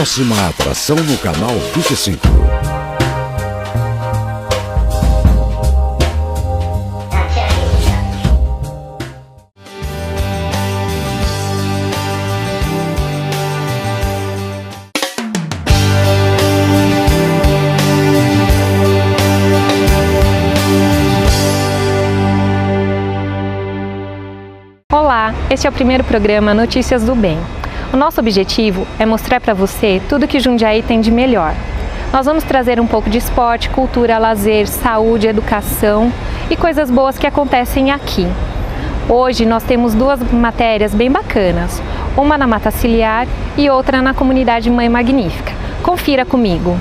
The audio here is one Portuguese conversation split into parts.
Próxima atração no canal 25. Olá, este é o primeiro programa Notícias do Bem. O nosso objetivo é mostrar para você tudo que Jundiaí tem de melhor. Nós vamos trazer um pouco de esporte, cultura, lazer, saúde, educação e coisas boas que acontecem aqui. Hoje nós temos duas matérias bem bacanas, uma na Mata Ciliar e outra na comunidade Mãe Magnífica. Confira comigo!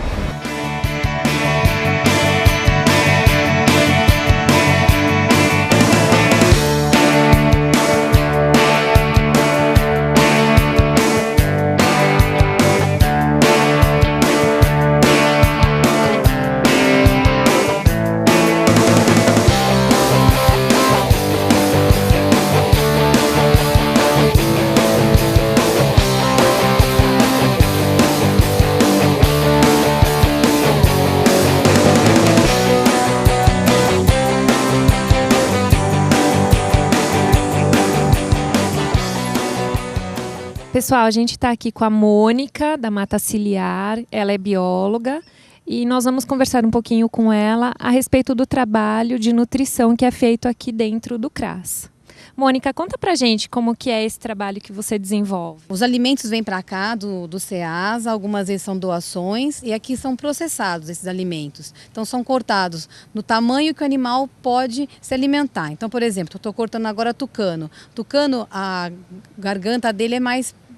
Pessoal, a gente está aqui com a Mônica, da Mata Ciliar, ela é bióloga e nós vamos conversar um pouquinho com ela a respeito do trabalho de nutrição que é feito aqui dentro do CRAS. Mônica, conta pra gente como que é esse trabalho que você desenvolve. Os alimentos vêm para cá do CEASA, algumas vezes são doações e aqui são processados esses alimentos. Então são cortados no tamanho que o animal pode se alimentar. Então, por exemplo, eu estou cortando agora tucano. Tucano, a garganta dele é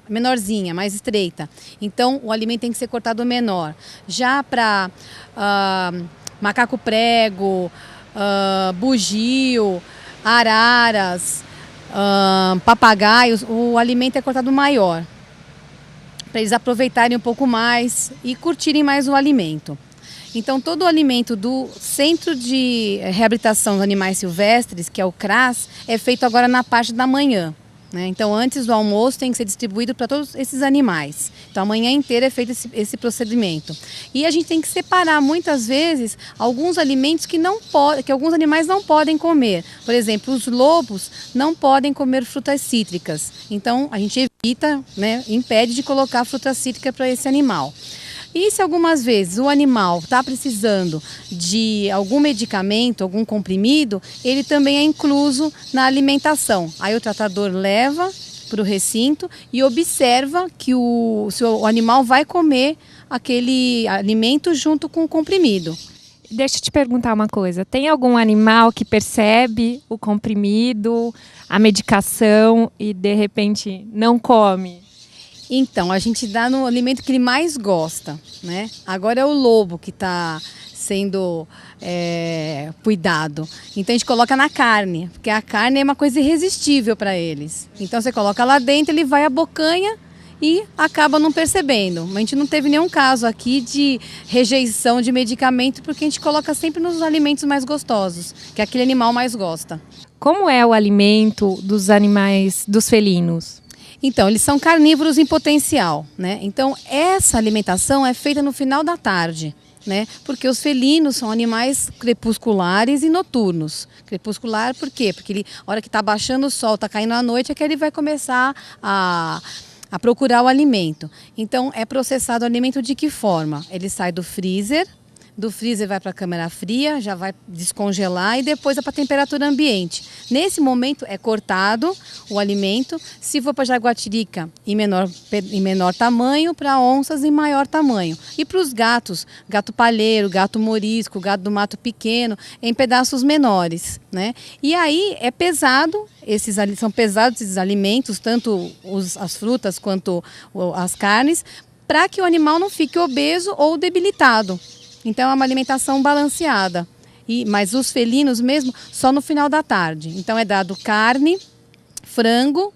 menorzinha, mais estreita. Então o alimento tem que ser cortado menor. Já para macaco prego, bugio, araras, papagaios, o alimento é cortado maior, para eles aproveitarem um pouco mais e curtirem mais o alimento. Então todo o alimento do Centro de Reabilitação dos Animais Silvestres, que é o CRAS, é feito agora na parte da manhã. Então antes do almoço tem que ser distribuído para todos esses animais. Então a manhã inteira é feito esse procedimento. E a gente tem que separar muitas vezes alguns alimentos que alguns animais não podem comer. Por exemplo, os lobos não podem comer frutas cítricas. Então a gente evita, impede de colocar fruta cítrica para esse animal. E se algumas vezes o animal está precisando de algum medicamento, algum comprimido, ele também é incluso na alimentação. Aí o tratador leva para o recinto e observa que se o animal vai comer aquele alimento junto com o comprimido. Deixa eu te perguntar uma coisa, tem algum animal que percebe o comprimido, a medicação e de repente não come? Então, a gente dá no alimento que ele mais gosta, Agora é o lobo que está sendo cuidado. Então a gente coloca na carne, porque a carne é uma coisa irresistível para eles. Então você coloca lá dentro, ele vai abocanha e acaba não percebendo. Mas a gente não teve nenhum caso aqui de rejeição de medicamento, porque a gente coloca sempre nos alimentos mais gostosos, que aquele animal mais gosta. Como é o alimento dos animais, dos felinos? Então, eles são carnívoros em potencial, Então, essa alimentação é feita no final da tarde, Porque os felinos são animais crepusculares e noturnos. Crepuscular por quê? Porque a hora que está baixando o sol, está caindo a noite, é que ele vai começar a procurar o alimento. Então, é processado o alimento de que forma? Ele sai do freezer vai para a câmara fria, já vai descongelar e depois vai para a temperatura ambiente. Nesse momento é cortado o alimento, se for para jaguatirica em menor tamanho, para onças em maior tamanho. E para os gatos, gato palheiro, gato morisco, gato do mato pequeno, em pedaços menores, E aí é pesado, são pesados esses alimentos, tanto as frutas quanto as carnes, para que o animal não fique obeso ou debilitado. Então é uma alimentação balanceada, mas os felinos mesmo só no final da tarde. Então é dado carne, frango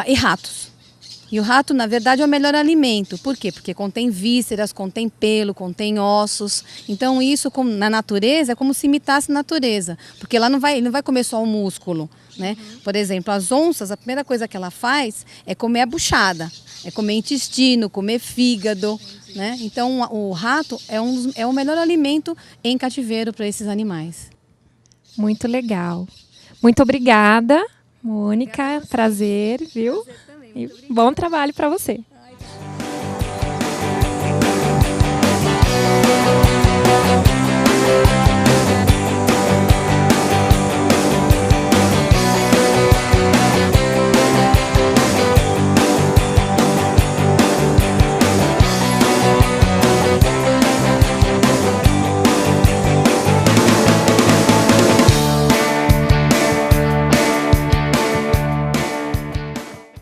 e ratos. E o rato, na verdade, é o melhor alimento. Por quê? Porque contém vísceras, contém pelo, contém ossos. Então isso na natureza é como se imitasse a natureza. Porque lá ele não vai comer só o músculo, né? Por exemplo, as onças, a primeira coisa que ela faz é comer a buchada. É comer intestino, comer fígado, né? Então o rato é o melhor alimento em cativeiro para esses animais. Muito legal. Muito obrigada, Mônica. Prazer, viu? E bom trabalho para você.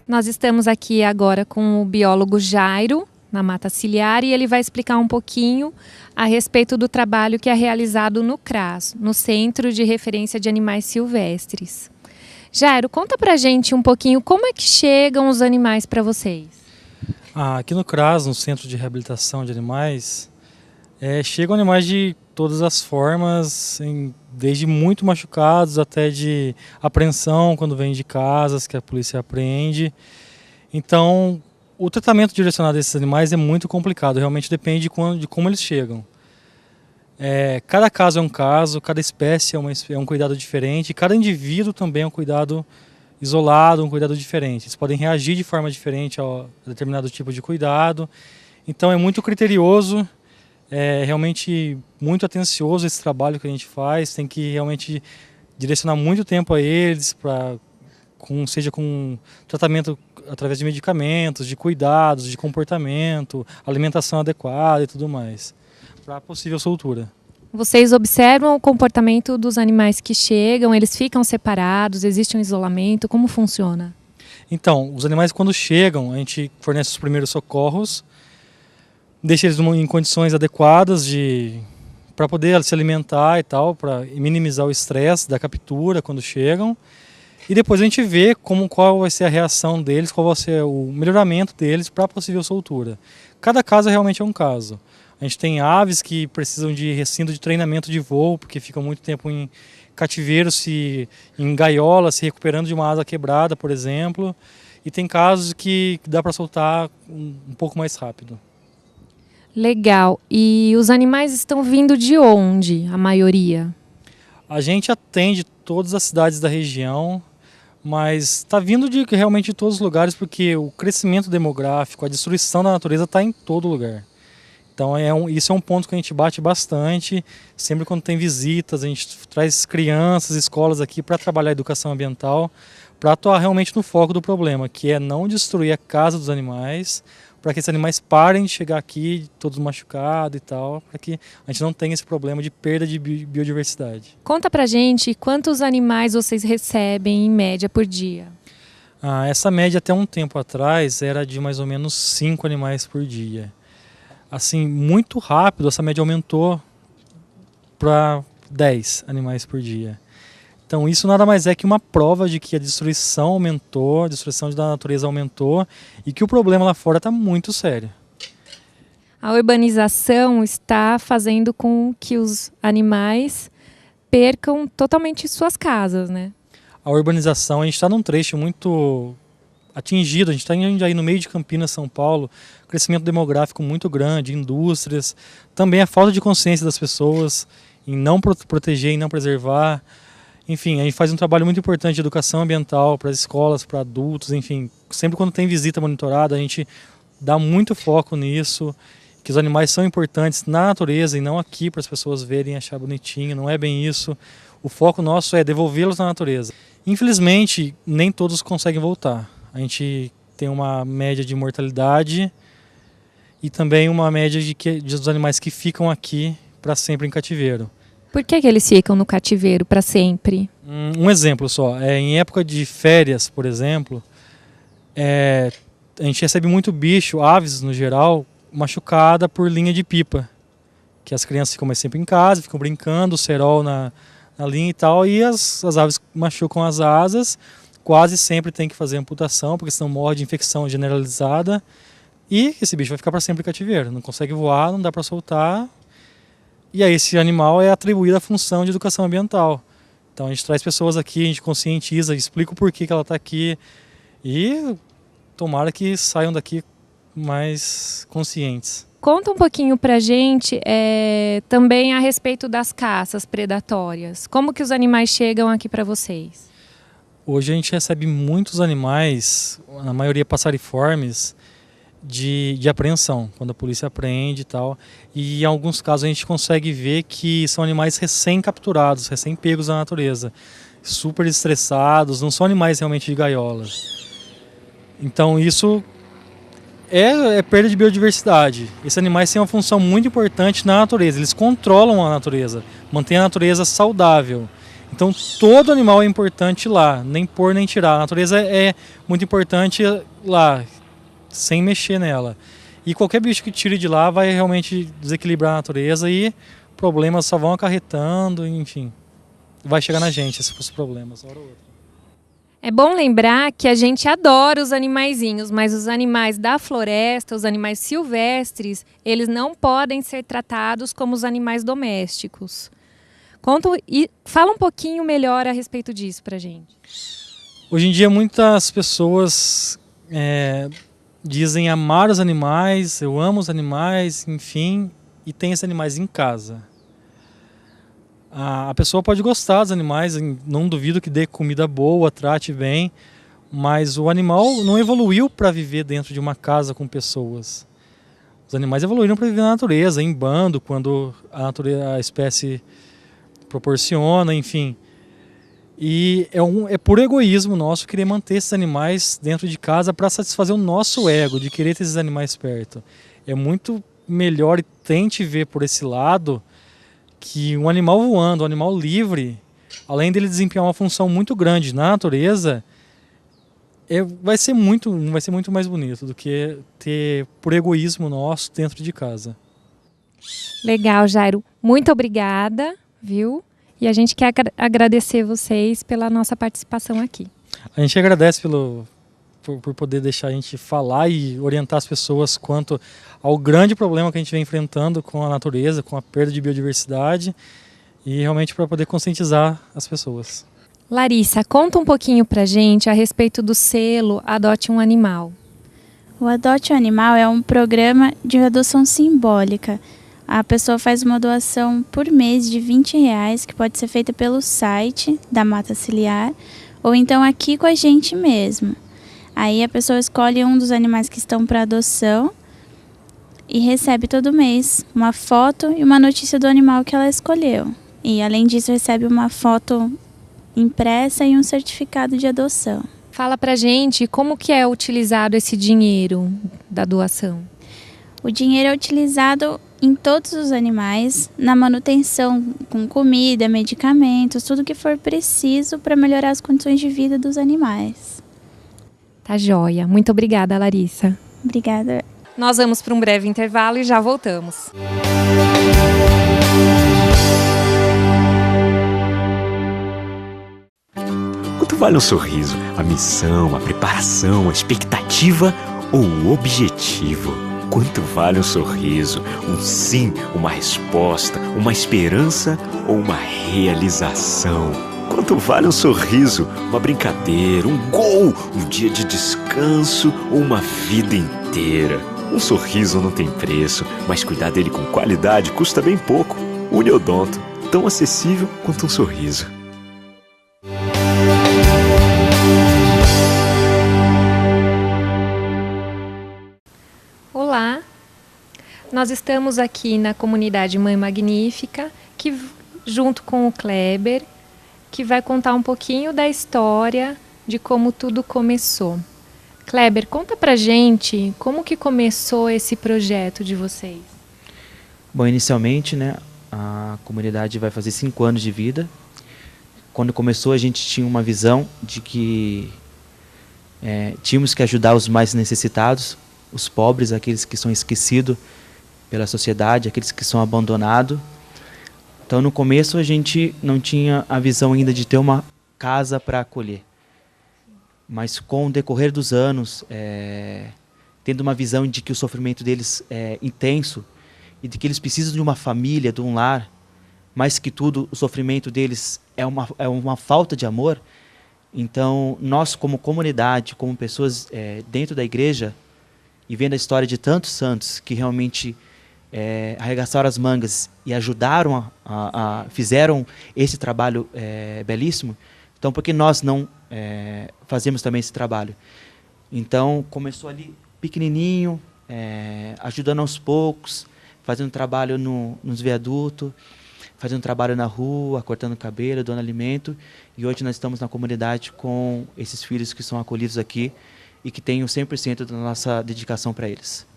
Nós estamos aqui agora com o biólogo Jairo, na Mata Ciliar, e ele vai explicar um pouquinho a respeito do trabalho que é realizado no CRAS, no Centro de Referência de Animais Silvestres. Jairo, conta pra gente um pouquinho como é que chegam os animais para vocês. Aqui no CRAS, no Centro de Reabilitação de Animais, chegam animais de todas as formas, desde muito machucados até de apreensão quando vêm de casas que a polícia apreende. Então, o tratamento direcionado a esses animais é muito complicado, realmente depende de como eles chegam. Cada caso é um caso, cada espécie é um cuidado diferente, cada indivíduo também é um cuidado isolado, um cuidado diferente. Eles podem reagir de forma diferente a determinado tipo de cuidado. Então é muito criterioso. É realmente muito atencioso esse trabalho que a gente faz, tem que realmente direcionar muito tempo a eles, seja com tratamento através de medicamentos, de cuidados, de comportamento, alimentação adequada e tudo mais, para possível soltura. Vocês observam o comportamento dos animais que chegam, eles ficam separados, existe um isolamento, como funciona? Então, os animais quando chegam, a gente fornece os primeiros socorros, deixa eles em condições adequadas para poder se alimentar e tal, para minimizar o estresse da captura quando chegam. E depois a gente vê qual vai ser a reação deles, qual vai ser o melhoramento deles para a possível soltura. Cada caso realmente é um caso. A gente tem aves que precisam de recinto de treinamento de voo, porque ficam muito tempo em cativeiro, em gaiola, se recuperando de uma asa quebrada, por exemplo. E tem casos que dá para soltar um pouco mais rápido. Legal. E os animais estão vindo de onde, a maioria? A gente atende todas as cidades da região, mas está vindo realmente de todos os lugares, porque o crescimento demográfico, a destruição da natureza está em todo lugar. Então isso é um ponto que a gente bate bastante. Sempre quando tem visitas, a gente traz crianças, escolas aqui para trabalhar a educação ambiental, para atuar realmente no foco do problema, que é não destruir a casa dos animais, para que esses animais parem de chegar aqui todos machucados e tal, para que a gente não tenha esse problema de perda de biodiversidade. Conta pra gente quantos animais vocês recebem em média por dia. Essa média até um tempo atrás era de mais ou menos 5 animais por dia. Assim, muito rápido essa média aumentou para 10 animais por dia. Então isso nada mais é que uma prova de que a destruição aumentou, a destruição da natureza aumentou e que o problema lá fora está muito sério. A urbanização está fazendo com que os animais percam totalmente suas casas, né? A urbanização, a gente está num trecho muito atingido, a gente está aí no meio de Campinas, São Paulo, crescimento demográfico muito grande, indústrias, também a falta de consciência das pessoas em não proteger e não preservar. Enfim, a gente faz um trabalho muito importante de educação ambiental para as escolas, para adultos, enfim. Sempre quando tem visita monitorada, a gente dá muito foco nisso, que os animais são importantes na natureza e não aqui para as pessoas verem e achar bonitinho, não é bem isso. O foco nosso é devolvê-los na natureza. Infelizmente, nem todos conseguem voltar. A gente tem uma média de mortalidade e também uma média dos animais que ficam aqui para sempre em cativeiro. Por que eles ficam no cativeiro para sempre? Um exemplo só, em época de férias, por exemplo, a gente recebe muito bicho, aves no geral, machucada por linha de pipa. Que as crianças ficam mais sempre em casa, ficam brincando, o cerol na linha e tal, e as aves machucam as asas quase sempre tem que fazer amputação, porque senão morre de infecção generalizada. E esse bicho vai ficar para sempre em cativeiro, não consegue voar, não dá para soltar. E aí esse animal é atribuído à função de educação ambiental. Então a gente traz pessoas aqui, a gente conscientiza, explica o porquê que ela está aqui e tomara que saiam daqui mais conscientes. Conta um pouquinho pra gente também a respeito das caças predatórias. Como que os animais chegam aqui para vocês? Hoje a gente recebe muitos animais, na maioria passariformes, de apreensão, quando a polícia apreende e tal. E em alguns casos a gente consegue ver que são animais recém-capturados, recém-pegos da natureza. Super estressados, não são animais realmente de gaiola. Então isso é perda de biodiversidade. Esses animais têm uma função muito importante na natureza, eles controlam a natureza, mantêm a natureza saudável. Então todo animal é importante lá, nem pôr nem tirar. A natureza é muito importante lá, sem mexer nela. E qualquer bicho que tire de lá vai realmente desequilibrar a natureza e problemas só vão acarretando, enfim. Vai chegar na gente esses problemas, hora ou outra. É bom lembrar que a gente adora os animaizinhos, mas os animais da floresta, os animais silvestres, eles não podem ser tratados como os animais domésticos. Conta e fala um pouquinho melhor a respeito disso pra gente. Hoje em dia muitas pessoas dizem amar os animais, eu amo os animais, enfim, e tem esses animais em casa. A pessoa pode gostar dos animais, não duvido que dê comida boa, trate bem, mas o animal não evoluiu para viver dentro de uma casa com pessoas. Os animais evoluíram para viver na natureza, em bando, quando a espécie proporciona, enfim. E é puro egoísmo nosso querer manter esses animais dentro de casa para satisfazer o nosso ego, de querer ter esses animais perto. É muito melhor, e tente ver por esse lado, que um animal voando, um animal livre, além dele desempenhar uma função muito grande na natureza, vai ser muito mais bonito do que ter por egoísmo nosso dentro de casa. Legal, Jairo. Muito obrigada, viu? E a gente quer agradecer vocês pela nossa participação aqui. A gente agradece por poder deixar a gente falar e orientar as pessoas quanto ao grande problema que a gente vem enfrentando com a natureza, com a perda de biodiversidade e realmente para poder conscientizar as pessoas. Larissa, conta um pouquinho pra gente a respeito do selo Adote um Animal. O Adote um Animal é um programa de adoção simbólica. A pessoa faz uma doação por mês de R$20, que pode ser feita pelo site da Mata Ciliar ou então aqui com a gente mesmo. Aí a pessoa escolhe um dos animais que estão para adoção e recebe todo mês uma foto e uma notícia do animal que ela escolheu. E além disso recebe uma foto impressa e um certificado de adoção. Fala pra gente como que é utilizado esse dinheiro da doação. O dinheiro é utilizado em todos os animais, na manutenção com comida, medicamentos, tudo que for preciso para melhorar as condições de vida dos animais. Tá joia. Muito obrigada, Larissa. Obrigada. Nós vamos para um breve intervalo e já voltamos. Quanto vale um sorriso? A missão, a preparação, a expectativa ou o objetivo? Quanto vale um sorriso? Um sim, uma resposta, uma esperança ou uma realização? Quanto vale um sorriso? Uma brincadeira, um gol, um dia de descanso ou uma vida inteira? Um sorriso não tem preço, mas cuidar dele com qualidade custa bem pouco. Uniodonto, tão acessível quanto um sorriso. Olá, nós estamos aqui na comunidade Mãe Magnífica, que junto com o Kleber, que vai contar um pouquinho da história de como tudo começou. Kleber, conta pra gente como que começou esse projeto de vocês. Bom, inicialmente, a comunidade vai fazer 5 anos de vida. Quando começou, a gente tinha uma visão de que tínhamos que ajudar os mais necessitados, os pobres, aqueles que são esquecidos pela sociedade, aqueles que são abandonados. Então, no começo, a gente não tinha a visão ainda de ter uma casa para acolher. mas com o decorrer dos anos, tendo uma visão de que o sofrimento deles é intenso e de que eles precisam de uma família, de um lar, mais que tudo, o sofrimento deles é uma falta de amor. Então, nós como comunidade, como pessoas dentro da igreja, e vendo a história de tantos santos que realmente arregaçaram as mangas e ajudaram, fizeram esse trabalho belíssimo, então por que nós não fazemos também esse trabalho? Então, começou ali pequenininho, ajudando aos poucos, fazendo trabalho nos viadutos, fazendo trabalho na rua, cortando cabelo, dando alimento. E hoje nós estamos na comunidade com esses filhos que são acolhidos aqui e que têm o 100% da nossa dedicação para eles.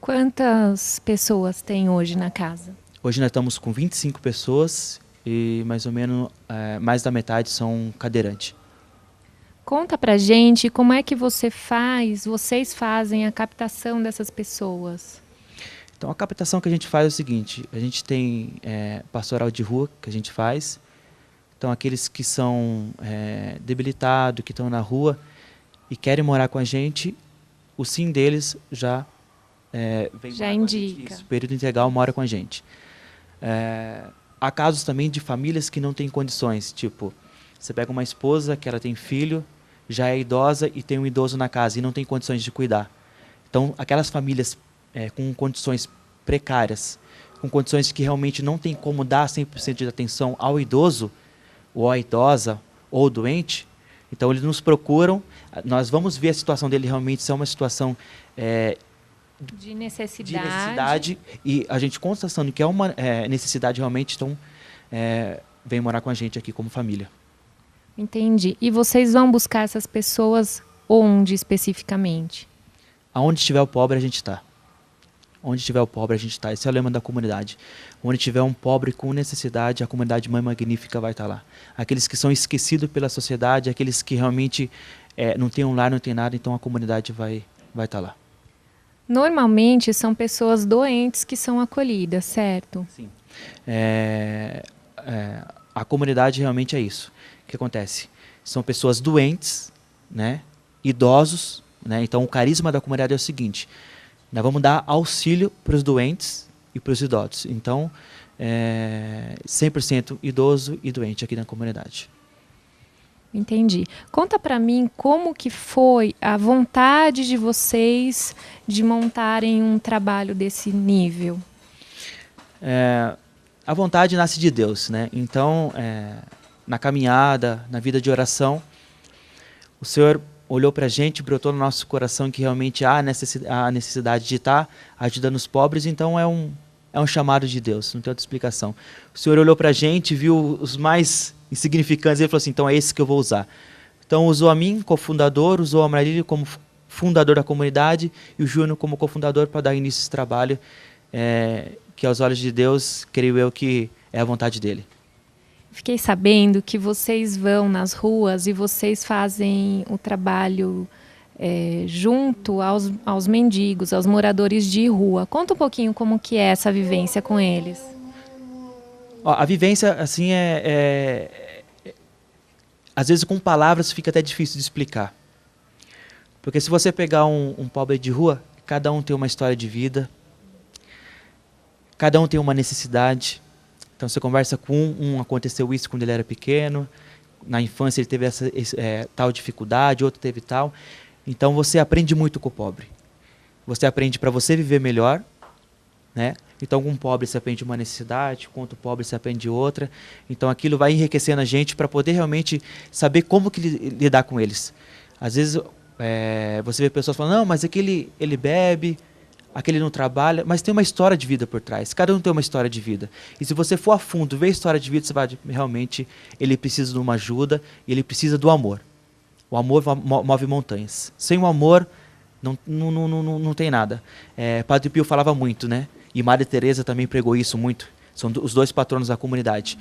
Quantas pessoas tem hoje na casa? Hoje nós estamos com 25 pessoas e mais ou menos mais da metade são cadeirantes. Conta pra gente como é que vocês fazem a captação dessas pessoas. Então a captação que a gente faz é o seguinte: a gente tem pastoral de rua que a gente faz. Então aqueles que são debilitados, que estão na rua e querem morar com a gente, o sim deles já vem já indica. Isso, período integral mora com a gente. Há casos também de famílias que não têm condições, tipo, você pega uma esposa que ela tem filho, já é idosa e tem um idoso na casa e não tem condições de cuidar. Então aquelas famílias com condições precárias, com condições que realmente não tem como dar 100% de atenção ao idoso, ou à idosa, ou doente, então eles nos procuram, nós vamos ver a situação dele realmente, se é uma situação de necessidade, e a gente constatando que é uma necessidade realmente, então vem morar com a gente aqui como família. Entendi. E vocês vão buscar essas pessoas onde especificamente? Aonde estiver o pobre, a gente está. Onde estiver o pobre, a gente está. Esse é o lema da comunidade. Onde tiver um pobre com necessidade, a comunidade Mãe Magnífica vai estar lá. Aqueles que são esquecidos pela sociedade, aqueles que realmente não têm um lar, não tem nada, então a comunidade vai estar lá. Normalmente são pessoas doentes que são acolhidas, certo? Sim. A comunidade realmente é isso. O que acontece? São pessoas doentes, né? Idosos, né? Então o carisma da comunidade é o seguinte: nós vamos dar auxílio para os doentes e para os idosos. Então, 100% idoso e doente aqui na comunidade. Entendi. Conta para mim como que foi a vontade de vocês de montarem um trabalho desse nível. A vontade nasce de Deus, né? Então, na caminhada, na vida de oração, o Senhor olhou para a gente, brotou no nosso coração que realmente há a necessidade de estar ajudando os pobres, então é um chamado de Deus, não tem outra explicação. O Senhor olhou para a gente, viu os mais insignificantes e ele falou assim, então é esse que eu vou usar. Então usou a mim, cofundador, usou a Marília como fundador da comunidade e o Júnior como cofundador para dar início a esse trabalho, que aos olhos de Deus, creio eu que é a vontade dele. Fiquei sabendo que vocês vão nas ruas e vocês fazem o trabalho junto aos mendigos, aos moradores de rua. Conta um pouquinho como que é essa vivência com eles. A vivência, assim, às vezes com palavras fica até difícil de explicar. Porque se você pegar um pobre de rua, cada um tem uma história de vida, cada um tem uma necessidade. Então você conversa com aconteceu isso quando ele era pequeno, na infância ele teve essa tal dificuldade, outro teve tal. Então você aprende muito com o pobre. Você aprende para você viver melhor, né? Então com um pobre você aprende uma necessidade, com outro pobre você aprende outra. Então aquilo vai enriquecendo a gente para poder realmente saber como que lidar com eles. Às vezes você vê pessoas falando, não, mas aquele ele bebe, aquele não trabalha, mas tem uma história de vida por trás. Cada um tem uma história de vida. E se você for a fundo ver a história de vida, você vai realmente, ele precisa de uma ajuda, e ele precisa do amor. O amor move montanhas. Sem o amor, não tem nada. Padre Pio falava muito, né? E Maria Teresa também pregou isso muito. São os dois patronos da comunidade.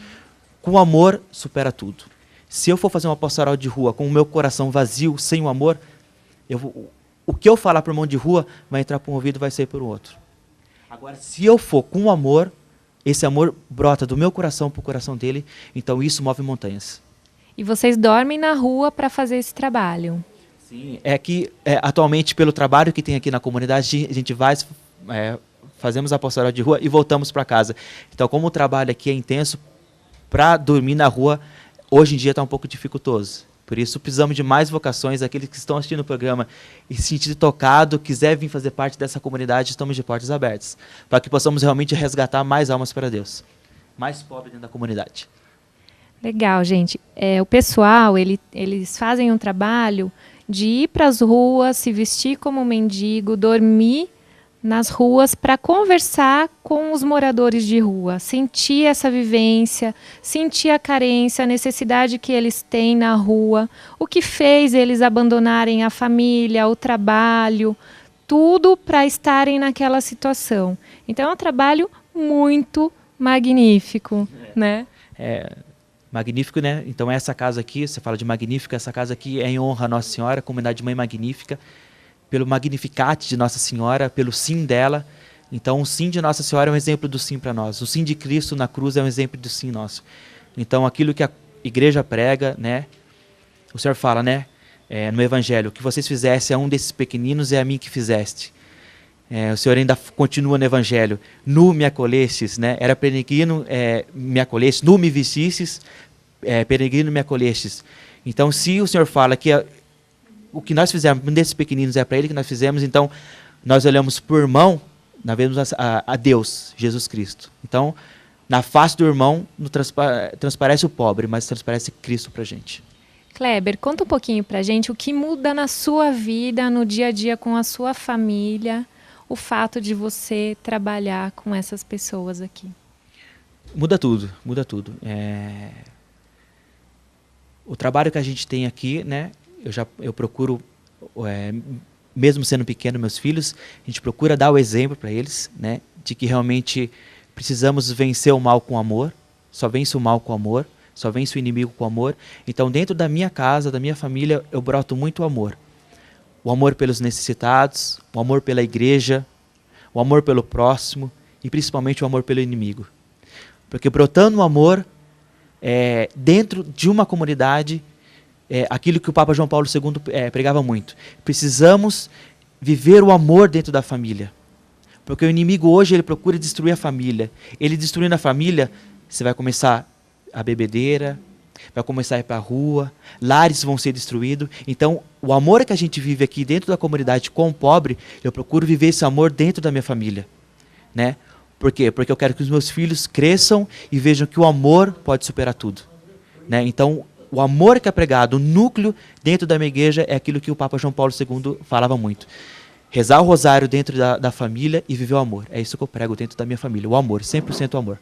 Com o amor, supera tudo. Se eu for fazer uma pastoral de rua com o meu coração vazio, sem o amor, o que eu falar para o irmão de rua vai entrar por um ouvido e vai sair por um outro. Agora, se eu for com amor, esse amor brota do meu coração para o coração dele, então isso move montanhas. E vocês dormem na rua para fazer esse trabalho? Sim, é que atualmente, pelo trabalho que tem aqui na comunidade, a gente vai, fazemos a apostolado de rua e voltamos para casa. Então, como o trabalho aqui é intenso, para dormir na rua, hoje em dia está um pouco dificultoso. Por isso, precisamos de mais vocações. Aqueles que estão assistindo o programa e se sentir tocado, quiser vir fazer parte dessa comunidade, estamos de portas abertas, para que possamos realmente resgatar mais almas para Deus. Mais pobres dentro da comunidade. Legal, gente. O pessoal, eles fazem um trabalho de ir para as ruas, se vestir como mendigo, dormir nas ruas para conversar com os moradores de rua, sentir essa vivência, sentir a carência, a necessidade que eles têm na rua, o que fez eles abandonarem a família, o trabalho, tudo para estarem naquela situação. Então é um trabalho muito magnífico, né? Magnífico, né? Então essa casa aqui, você fala de magnífica, essa casa aqui é em honra a Nossa Senhora, a comunidade Mãe Magnífica, pelo Magnificat de Nossa Senhora, pelo sim dela. Então o sim de Nossa Senhora é um exemplo do sim para nós. O sim de Cristo na cruz é um exemplo do sim nosso. Então aquilo que a igreja prega, né? O Senhor fala, né? No Evangelho, o que vocês fizessem a um desses pequeninos é a mim que fizeste. O Senhor ainda continua no Evangelho. Nu me acolhestes, né? Era peregrino, me acolhestes. Nu me vestistes, peregrino me acolhestes. Então se o Senhor fala que o que nós fizemos um desses pequeninos é para Ele que nós fizemos, então nós olhamos por irmão, nós vemos a Deus, Jesus Cristo. Então, na face do irmão não transparece o pobre, mas transparece Cristo para a gente. Kleber, conta um pouquinho para a gente o que muda na sua vida, no dia a dia com a sua família, o fato de você trabalhar com essas pessoas aqui. Muda tudo, muda tudo. O trabalho que a gente tem aqui, né? Eu procuro, mesmo sendo pequeno, meus filhos, a gente procura dar o exemplo para eles, né, de que realmente precisamos vencer o mal com amor, só vence o mal com amor, só vence o inimigo com amor. Então, dentro da minha casa, da minha família, eu broto muito amor. O amor pelos necessitados, o amor pela igreja, o amor pelo próximo e principalmente o amor pelo inimigo. Porque brotando o amor dentro de uma comunidade, aquilo que o Papa João Paulo II pregava muito. Precisamos viver o amor dentro da família. Porque o inimigo hoje ele procura destruir a família. Ele destruindo a família, você vai começar a bebedeira, vai começar a ir para a rua, lares vão ser destruídos. Então, o amor que a gente vive aqui dentro da comunidade com o pobre, eu procuro viver esse amor dentro da minha família. Né? Por quê? Porque eu quero que os meus filhos cresçam e vejam que o amor pode superar tudo. Né? Então, o amor que é pregado, o núcleo dentro da minha igreja é aquilo que o Papa João Paulo II falava muito. Rezar o rosário dentro da família e viver o amor. É isso que eu prego dentro da minha família, o amor, 100% o amor.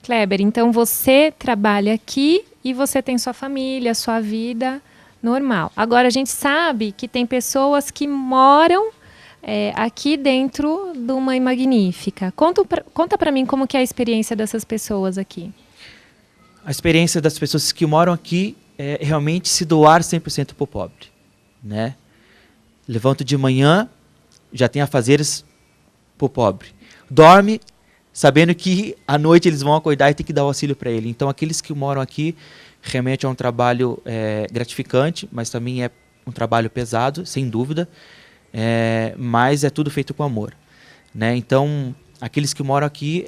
Kleber, então você trabalha aqui e você tem sua família, sua vida normal. Agora, a gente sabe que tem pessoas que moram aqui dentro do Mãe Magnífica. Conta para mim como que é a experiência dessas pessoas aqui. A experiência das pessoas que moram aqui é realmente se doar 100% para o pobre. Né? Levanto de manhã, já tem afazeres para o pobre. Dorme, sabendo que à noite eles vão acordar e tem que dar o auxílio para ele. Então, aqueles que moram aqui, realmente é um trabalho gratificante, mas também é um trabalho pesado, sem dúvida, mas é tudo feito com amor. Né? Então, aqueles que moram aqui,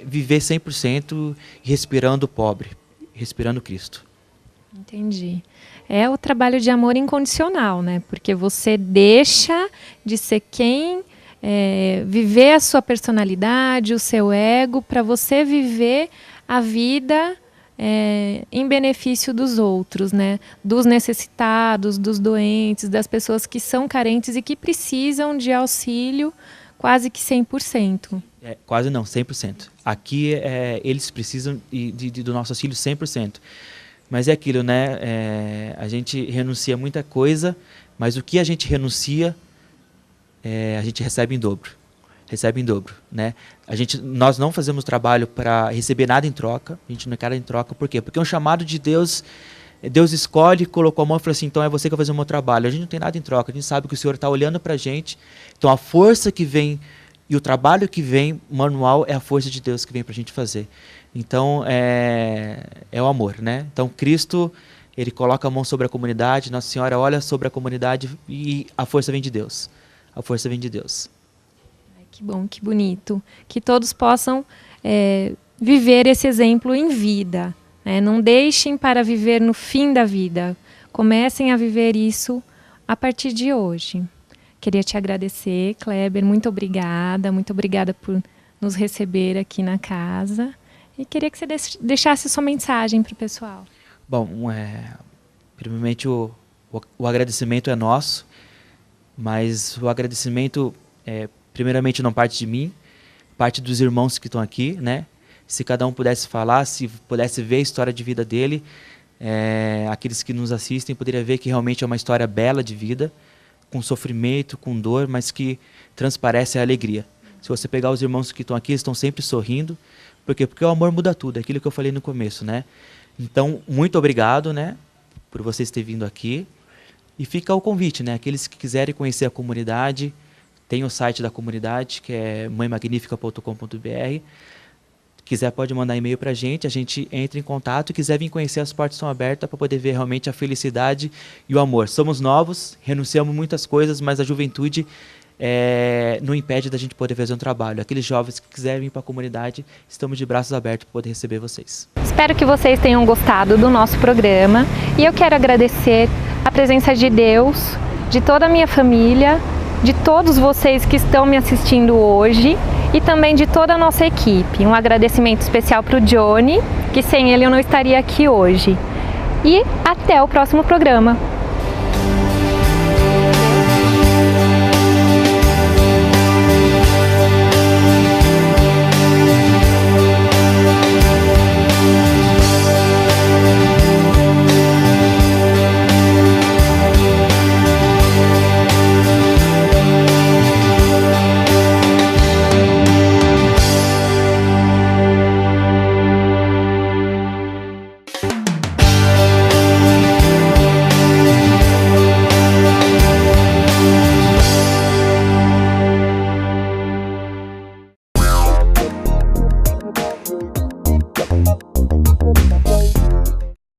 viver 100% respirando o pobre, respirando Cristo. Entendi. É o trabalho de amor incondicional, né? Porque você deixa de ser quem, viver a sua personalidade, o seu ego, para você viver a vida em benefício dos outros, né? Dos necessitados, dos doentes, das pessoas que são carentes e que precisam de auxílio quase que 100%. Quase não, 100%. Aqui eles precisam do nosso auxílio 100%. Mas é aquilo, né? A gente renuncia a muita coisa, mas o que a gente renuncia, a gente recebe em dobro. Recebe em dobro, né? Nós não fazemos trabalho para receber nada em troca, a gente não quer nada em troca. Por quê? Porque é um chamado de Deus. Deus escolhe, colocou a mão e falou assim, então é você que vai fazer o meu trabalho. A gente não tem nada em troca, a gente sabe que o Senhor está olhando para a gente. Então a força que vem e o trabalho que vem, manual, é a força de Deus que vem para a gente fazer. Então é o amor, né? Então Cristo ele coloca a mão sobre a comunidade, Nossa Senhora olha sobre a comunidade e a força vem de Deus. A força vem de Deus. Ai, que bom, que bonito. Que todos possam viver esse exemplo em vida, né? Não deixem para viver no fim da vida. Comecem a viver isso a partir de hoje. Queria te agradecer, Kleber, muito obrigada por nos receber aqui na casa. E queria que você deixasse sua mensagem para o pessoal. Bom, primeiramente o agradecimento é nosso, mas o agradecimento, primeiramente, não parte de mim, parte dos irmãos que estão aqui, né? Se cada um pudesse falar, se pudesse ver a história de vida dele, aqueles que nos assistem poderiam ver que realmente é uma história bela de vida, com sofrimento, com dor, mas que transparece a alegria. Se você pegar os irmãos que estão aqui, eles estão sempre sorrindo. Por quê? Porque o amor muda tudo, é aquilo que eu falei no começo, né? Então, muito obrigado, né, por vocês terem vindo aqui. E fica o convite, né? Aqueles que quiserem conhecer a comunidade, tem o site da comunidade, que é mãemagnifica.com.br. Quiser, pode mandar e-mail para a gente entra em contato. E quiser vir conhecer, as portas estão abertas para poder ver realmente a felicidade e o amor. Somos novos, renunciamos muitas coisas, mas a juventude não impede da gente poder fazer um trabalho. Aqueles jovens que quiserem vir para a comunidade, estamos de braços abertos para poder receber vocês. Espero que vocês tenham gostado do nosso programa e eu quero agradecer a presença de Deus, de toda a minha família, de todos vocês que estão me assistindo hoje e também de toda a nossa equipe. Um agradecimento especial para o Johnny, que sem ele eu não estaria aqui hoje. E até o próximo programa.